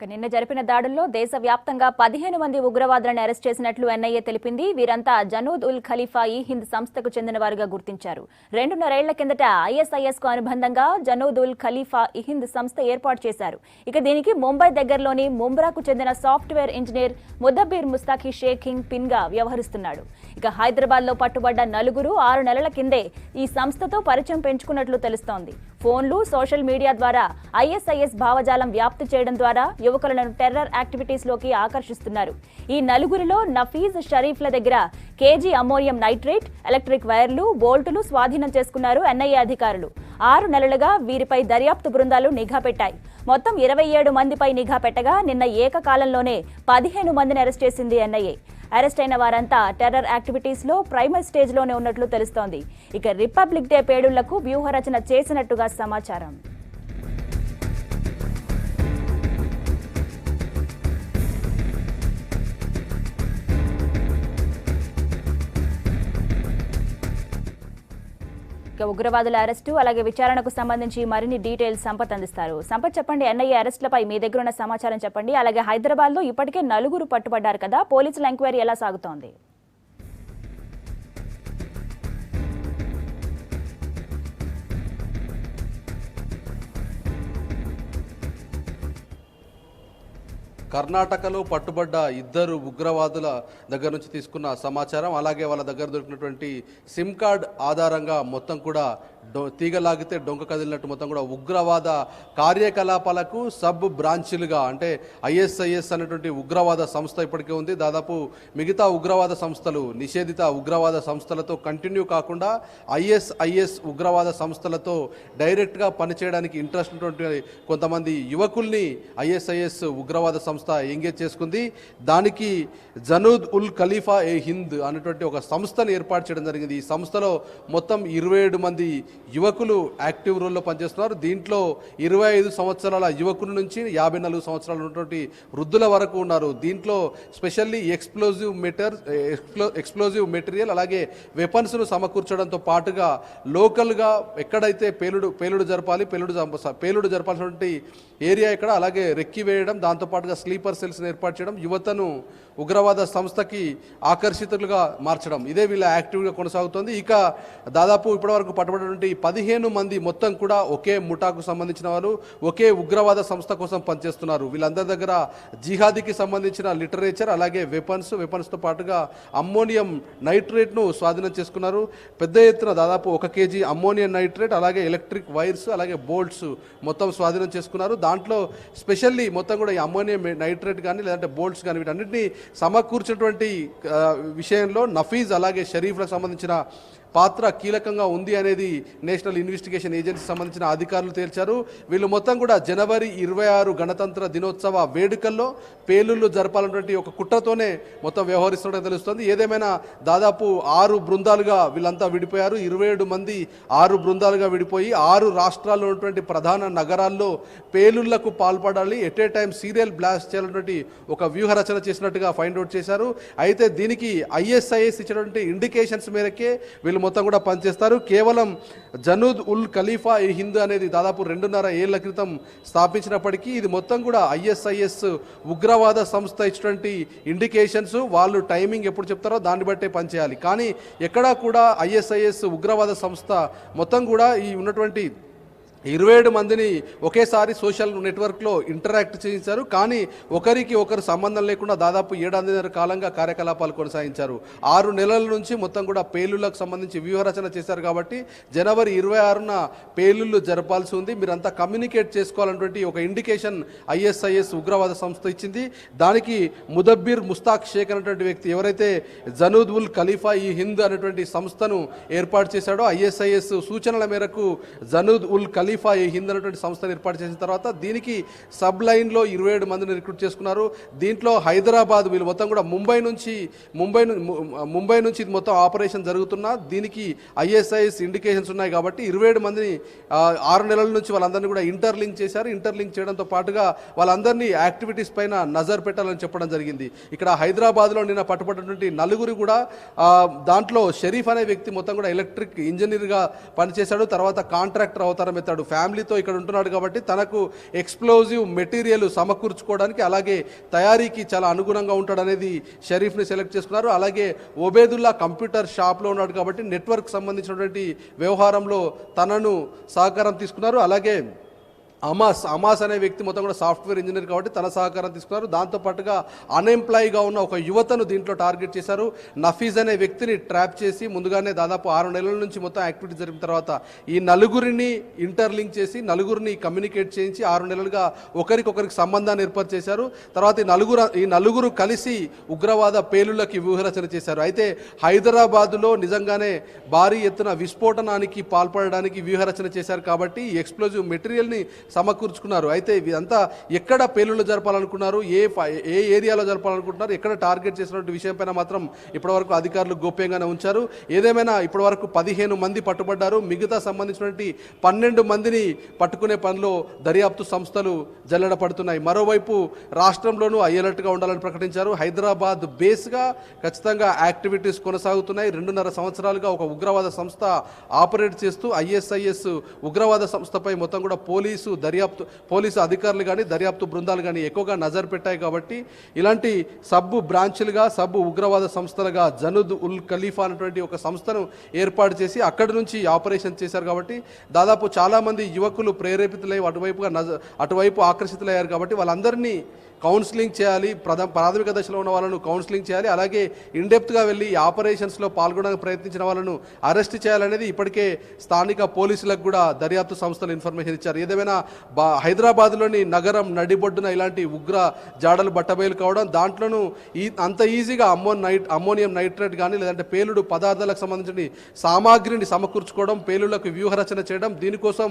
నిన్న జరిపిన దాడుల్లో దేశవ్యాప్తంగా 15 మంది ఉగ్రవాదులను అరెస్ట్ చేసినట్లు ఎన్ఐఏ తెలిపింది. వీరంతా జనూద్ ఉల్ ఖలీఫా ఈ హింద్ సంస్థకు చెందినవారుగా గుర్తించారు. 2.5 ఏళ్ల కిందట ఐఎస్ఐఎస్ కు అనుబంధంగా జనూద్ ఉల్ ఖలీఫా ఈ హింద్ సంస్థ ఏర్పాటు చేశారు. ఇక దీనికి ముంబై దగ్గరలోని ముంబ్రాకు చెందిన సాఫ్ట్వేర్ ఇంజనీర్ ముదబ్బీర్ ముస్తాఖీ షేఖింగ్ పిన్ గా వ్యవహరిస్తున్నాడు. ఇక హైదరాబాద్ లో పట్టుబడ్డ నలుగురు 6 నెలల కిందే ఈ సంస్థతో పరిచయం పెంచుకున్నట్లు తెలుస్తోంది. ఫోన్లు, సోషల్ మీడియా ద్వారా ఐఎస్ఐఎస్ భావజాలం వ్యాప్తి చేయడం ద్వారా యువకులను టెర్రర్ యాక్టివిటీస్ లోకి ఆకర్షిస్తున్నారు. ఈ నలుగురిలో నఫీజ్, షరీఫ్ల దగ్గర కేజీ అమ్మోనియం నైట్రేట్, ఎలక్ట్రిక్ వైర్లు, బోల్టులు స్వాధీనం చేసుకున్నారు ఎన్ఐఏ అధికారులు. 6 నెలలుగా వీరిపై దర్యాప్తు బృందాలు నిఘా పెట్టాయి. మొత్తం 27 మందిపై నిఘా పెట్టగా నిన్న ఏకకాలంలోనే 15 మందిని అరెస్ట్ చేసింది ఎన్ఐఏ. అరెస్ట్ అయిన వారంతా టెర్రర్ యాక్టివిటీస్ లో ప్రైమరీ స్టేజ్ లోనే ఉన్నట్లు తెలుస్తోంది. ఇక రిపబ్లిక్ డే పేలుళ్లకు వ్యూహరచన చేసినట్టుగా సమాచారం. ఉగ్రవాదుల అరెస్టు అలాగే విచారణకు సంబంధించి మరిన్ని డీటెయిల్స్ సంపత్ అందిస్తారు. సంపత్, చెప్పండి, ఎన్ఐఏ అరెస్టులపై మీ దగ్గర ఉన్న సమాచారం చెప్పండి. అలాగే హైదరాబాద్ లో ఇప్పటికే నలుగురు పట్టుబడ్డారు కదా, పోలీసుల ఎంక్వైరీ ఎలా సాగుతోంది? కర్ణాటకలో పట్టుబడ్డ 2 ఉగ్రవాదుల దగ్గర నుంచి తీసుకున్న సమాచారం, అలాగే వాళ్ళ దగ్గర దొరికినటువంటి సిమ్ కార్డ్ ఆధారంగా మొత్తం కూడా తీగలాగితే డొంక కదిలినట్టు మొత్తం కూడా ఉగ్రవాద కార్యకలాపాలకు సబ్ బ్రాంచ్లుగా, అంటే ఐఎస్ఐఎస్ అనేటువంటి ఉగ్రవాద సంస్థ ఇప్పటికే ఉంది. దాదాపు మిగతా ఉగ్రవాద సంస్థలు, నిషేధిత ఉగ్రవాద సంస్థలతో కంటిన్యూ కాకుండా ఐఎస్ఐఎస్ ఉగ్రవాద సంస్థలతో డైరెక్ట్గా పనిచేయడానికి ఇంట్రెస్ట్ ఉన్నటువంటి కొంతమంది యువకుల్ని ఐఎస్ఐఎస్ ఉగ్రవాద సంస్థ ఎంగేజ్ చేసుకుంది. దానికి జనూద్ ఉల్ ఖలీఫా ఏ హింద్ అనేటువంటి ఒక సంస్థను ఏర్పాటు చేయడం జరిగింది. ఈ సంస్థలో మొత్తం 27 మంది యువకులు యాక్టివ్ రోల్లో పనిచేస్తున్నారు. దీంట్లో 25 సంవత్సరాల యువకుల నుంచి 54 సంవత్సరాలు ఉన్నటువంటి వృద్ధుల వరకు ఉన్నారు. దీంట్లో స్పెషల్లీ ఎక్స్ప్లోజివ్ మెటీరియల్ అలాగే వెపన్స్ను సమకూర్చడంతో పాటుగా లోకల్గా ఎక్కడైతే పేలుడు జరపాల్సినటువంటి ఏరియా ఇక్కడ, అలాగే రెక్కి వేయడం, దాంతోపాటుగా స్లీపర్ సెల్స్ని ఏర్పాటు చేయడం, యువతను ఉగ్రవాద సంస్థకి ఆకర్షితులుగా మార్చడం, ఇదే వీళ్ళ యాక్టివ్గా కొనసాగుతోంది. ఇక దాదాపు ఇప్పటివరకు పట్టుబడినటువంటి 15 మంది మొత్తం కూడా ఒకే ముఠాకు సంబంధించిన వారు, ఒకే ఉగ్రవాద సంస్థ కోసం పనిచేస్తున్నారు. వీళ్ళందరి దగ్గర జిహాదీకి సంబంధించిన లిటరేచర్ అలాగే వెపన్స్తో పాటుగా అమ్మోనియం నైట్రేట్ను స్వాధీనం చేసుకున్నారు. పెద్ద ఎత్తున దాదాపు 1 కేజీ అమ్మోనియం నైట్రేట్, అలాగే ఎలక్ట్రిక్ వైర్స్, అలాగే బోల్ట్స్ మొత్తం స్వాధీనం చేసుకున్నారు. దాంట్లో స్పెషల్లీ మొత్తం కూడా ఈ అమ్మోనియం నైట్రేట్ కానీ లేదంటే బోల్ట్స్ కానీ వీటన్నిటిని సమకూర్చినటువంటి విషయంలో నఫీజ్ అలాగే షరీఫ్లకు సంబంధించిన పాత్ర కీలకంగా ఉంది అనేది నేషనల్ ఇన్వెస్టిగేషన్ ఏజెన్సీ సంబంధించిన అధికారులు తేల్చారు. వీళ్ళు మొత్తం కూడా జనవరి 26 గణతంత్ర దినోత్సవ వేడుకల్లో పేలుళ్లు జరపాలన్నటువంటి ఒక కుట్రతోనే మొత్తం వ్యవహరిస్తున్నట్టు తెలుస్తుంది. ఏదేమైనా దాదాపు 6 బృందాలుగా వీళ్ళంతా విడిపోయారు. 27 మంది 6 బృందాలుగా విడిపోయి 6 రాష్ట్రాల్లో ఉన్నటువంటి ప్రధాన నగరాల్లో పేలుళ్లకు పాల్పడాలి, at a time serial blast చేయాలన్నటువంటి ఒక వ్యూహ రచన చేసినట్టుగా ఫైండ్ అవుట్ చేశారు. అయితే దీనికి ఐఎస్ఐఎస్ ఇచ్చినటువంటి ఇండికేషన్స్ మేరకే వీళ్ళు మొత్తం కూడా పనిచేస్తారు. కేవలం జనూద్ ఉల్ ఖలీఫా ఈ హింద్ అనేది దాదాపు 2.5 ఏళ్ల క్రితం స్థాపించినప్పటికీ ఇది మొత్తం కూడా ఐఎస్ఐఎస్ ఉగ్రవాద సంస్థ ఇచ్చినటువంటి ఇండికేషన్స్, వాళ్ళు టైమింగ్ ఎప్పుడు చెప్తారో దాన్ని బట్టే పనిచేయాలి. కానీ ఎక్కడా కూడా ఐఎస్ఐఎస్ ఉగ్రవాద సంస్థ మొత్తం కూడా ఈ ఉన్నటువంటి 27 మందిని ఒకేసారి సోషల్ నెట్వర్క్లో ఇంటరాక్ట్ చేయించారు. కానీ ఒకరికి ఒకరు సంబంధం లేకుండా దాదాపు 7.5 కాలంగా కార్యకలాపాలు కొనసాగించారు. 6 నెలల నుంచి మొత్తం కూడా పేలుళ్లకు సంబంధించి వ్యూహరచన చేశారు. కాబట్టి జనవరి 26న పేలుళ్లు జరపాల్సి ఉంది, మీరంతా కమ్యూనికేట్ చేసుకోవాలన్నటువంటి ఒక ఇండికేషన్ ఐఎస్ఐఎస్ ఉగ్రవాద సంస్థ ఇచ్చింది. దానికి ముదబ్బీర్ ముస్తాక్ షేక్ అనేటువంటి వ్యక్తి ఎవరైతే జనూద్ ఉల్ ఖలీఫా ఈ హింద్ అనేటువంటి సంస్థను ఏర్పాటు చేశాడో, ఐఎస్ఐఎస్ సూచనల మేరకు జనూద్ ఉల్ ఖలీఫా ఈ హింద్ అనేటువంటి సంస్థను ఏర్పాటు చేసిన తర్వాత దీనికి సబ్ లైన్లో 27 మందిని రిక్రూట్ చేసుకున్నారు. దీంట్లో హైదరాబాద్, వీళ్ళు మొత్తం కూడా ముంబై నుంచి ఇది మొత్తం ఆపరేషన్ జరుగుతున్నా దీనికి ఐఎస్ఐఎస్ ఇండికేషన్స్ ఉన్నాయి. కాబట్టి 27 మందిని 6 నెలల నుంచి వాళ్ళందరినీ కూడా ఇంటర్లింక్ చేశారు. ఇంటర్లింక్ చేయడంతో పాటుగా వాళ్ళందరినీ యాక్టివిటీస్ పైన నజర్ పెట్టాలని చెప్పడం జరిగింది. ఇక్కడ హైదరాబాద్లో నిన్న పట్టుబడినటువంటి నలుగురు కూడా దాంట్లో షరీఫ్ అనే వ్యక్తి మొత్తం కూడా ఎలక్ట్రిక్ ఇంజనీర్గా పనిచేశాడు. తర్వాత కాంట్రాక్టర్ అవతారం ఎత్తాడు. ఫ్యామిలీతో ఇక్కడ ఉంటున్నాడు కాబట్టి తనకు ఎక్స్ప్లోజివ్ మెటీరియల్ సమకూర్చుకోవడానికి అలాగే తయారీకి చాలా అనుగుణంగా ఉంటాడనేది షరీఫ్ని సెలెక్ట్ చేసుకున్నారు. అలాగే ఒబేదుల్లా కంప్యూటర్ షాప్లో ఉన్నాడు కాబట్టి నెట్వర్క్ సంబంధించినటువంటి వ్యవహారంలో తనను సహకారం తీసుకున్నారు. అలాగే అమాస్ అనే వ్యక్తి మొత్తం కూడా సాఫ్ట్వేర్ ఇంజనీర్ కాబట్టి తన సహకారం తీసుకున్నారు. దాంతోపాటుగా అన్ఎంప్లాయీగా ఉన్న ఒక యువతను దీంట్లో టార్గెట్ చేశారు. నఫీజ్ అనే వ్యక్తిని ట్రాప్ చేసి ముందుగానే దాదాపు 6 నెలల నుంచి మొత్తం యాక్టివిటీ జరిగిన తర్వాత ఈ నలుగురిని ఇంటర్లింక్ చేసి నలుగురిని కమ్యూనికేట్ చేయించి 6 నెలలుగా ఒకరికొకరికి సంబంధాన్ని ఏర్పాటు చేశారు. తర్వాత ఈ నలుగురు కలిసి ఉగ్రవాద పేలుళ్లకి వ్యూహరచన చేశారు. అయితే హైదరాబాదులో నిజంగానే భారీ ఎత్తున విస్ఫోటనానికి పాల్పడడానికి వ్యూహరచన చేశారు కాబట్టి ఈ ఎక్స్ప్లోజివ్ మెటీరియల్ని సమకూర్చుకున్నారు. అయితే ఇదంతా ఎక్కడ పేలుళ్లు జరపాలనుకున్నారు, ఏ ఏరియాలో జరపాలనుకుంటున్నారు, ఎక్కడ టార్గెట్ చేసినటువంటి విషయంపైన మాత్రం ఇప్పటివరకు అధికారులు గోప్యంగానే ఉంచారు. ఏదేమైనా ఇప్పటివరకు 15 మంది పట్టుబడ్డారు. మిగతా సంబంధించినటువంటి 12 మందిని పట్టుకునే పనిలో దర్యాప్తు సంస్థలు జల్లెడ పడుతున్నాయి. మరోవైపు రాష్ట్రంలోనూ అయ్యేటట్టుగా ఉండాలని ప్రకటించారు. హైదరాబాద్ బేస్గా ఖచ్చితంగా యాక్టివిటీస్ కొనసాగుతున్నాయి. 2.5 సంవత్సరాలుగా ఒక ఉగ్రవాద సంస్థ ఆపరేట్ చేస్తూ ISIS ఉగ్రవాద సంస్థపై మొత్తం కూడా పోలీసు అధికారులు కానీ దర్యాప్తు బృందాలు కానీ ఎక్కువగా నజర్ పెట్టాయి. కాబట్టి ఇలాంటి సబ్ ఉగ్రవాద సంస్థలుగా జనూద్ ఉల్ ఖలీఫా అనేటువంటి ఒక సంస్థను ఏర్పాటు చేసి అక్కడి నుంచి ఆపరేషన్ చేశారు. కాబట్టి దాదాపు చాలామంది యువకులు ప్రేరేపితులై అటువైపు ఆకర్షితులయ్యారు. కాబట్టి వాళ్ళందరినీ కౌన్సిలింగ్ చేయాలి, ప్రాథమిక దశలో ఉన్న వాళ్ళను కౌన్సిలింగ్ చేయాలి. అలాగే ఇన్డెప్త్గా వెళ్ళి ఆపరేషన్స్లో పాల్గొనడానికి ప్రయత్నించిన వాళ్ళను అరెస్ట్ చేయాలనేది ఇప్పటికే స్థానిక పోలీసులకు కూడా దర్యాప్తు సంస్థలు ఇన్ఫర్మేషన్ ఇచ్చారు. ఏదేమైనా హైదరాబాద్లోని నగరం నడిబొడ్డున ఇలాంటి ఉగ్ర జాడలు బట్టబయలు కావడం, దాంట్లోనూ అంత ఈజీగా అమ్మోనియం నైట్రేట్ కానీ లేదంటే పేలుడు పదార్థాలకు సంబంధించిన సామాగ్రిని సమకూర్చుకోవడం, పేలుళ్లకు వ్యూహరచన చేయడం, దీనికోసం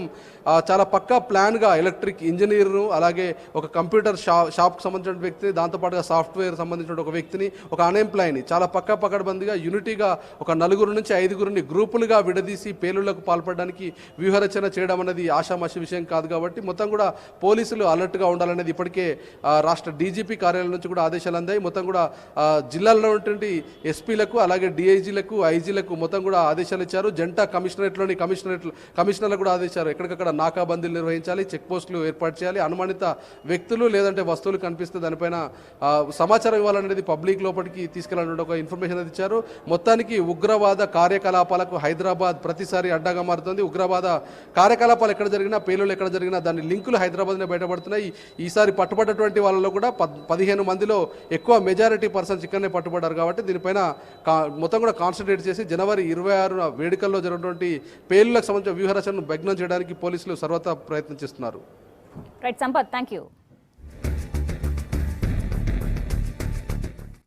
చాలా పక్కా ప్లాన్గా ఎలక్ట్రిక్ ఇంజనీర్ను అలాగే ఒక కంప్యూటర్ షాప్ సంబంధించిన వ్యక్తిని, దాంతోపాటుగా సాఫ్ట్వేర్ సంబంధించిన ఒక వ్యక్తిని, ఒక అన్ఎంప్లాయ్ని చాలా పకడ్బందీగా యూనిటీగా ఒక 4 నుంచి 5 గ్రూపులుగా విడదీసి పేలుళ్లకు పాల్పడడానికి వ్యూహరచన చేయడం అనేది ఆషామాషి విషయం కాదు. కాబట్టి మొత్తం కూడా పోలీసులు అలర్ట్గా ఉండాలనేది ఇప్పటికే రాష్ట్ర డీజీపీ కార్యాలయం నుంచి కూడా ఆదేశాలు అందాయి. మొత్తం కూడా జిల్లాల్లో ఉన్నటువంటి ఎస్పీలకు అలాగే డిఐజీలకు ఐజీలకు మొత్తం కూడా ఆదేశాలు ఇచ్చారు. జంటా కమిషనర్లకు కూడా ఆదేశాలు ఎక్కడికక్కడ నాకాబందీలు నిర్వహించాలి, చెక్ పోస్టులు ఏర్పాటు చేయాలి, అనుమానిత వ్యక్తులు లేదంటే వస్తువులు కనిపిస్తే దానిపైన సమాచారం ఇవ్వాలనేది పబ్లిక్ లోపలికి తీసుకెళ్లాలని ఒక ఇన్ఫర్మేషన్ అది ఇచ్చారు. మొత్తానికి ఉగ్రవాద కార్యకలాపాలకు హైదరాబాద్ ప్రతిసారి అడ్డాగా మారుతుంది. ఉగ్రవాద కార్యకలాపాలు ఎక్కడ జరిగినా, పేలుళ్ళు ఎక్కడ జరిగినా దాని లింకులు హైదరాబాద్నే బయటపడుతున్నాయి. ఈసారి పట్టుబడ్డటువంటి వాళ్ళలో కూడా 15 మందిలో ఎక్కువ మెజారిటీ పర్సన్స్ ఇక్కడనే పట్టుబడ్డారు. కాబట్టి దీనిపైన మొత్తం కూడా కాన్సన్ట్రేట్ చేసి జనవరి 26 వేడుకల్లో జరిగినటువంటి పేలుళ్లకు సంబంధించిన వ్యూహరచనను భగ్నం చేయడానికి పోలీసులు సర్వతా ప్రయత్నం చేస్తున్నారు. Right Sampath, thank you.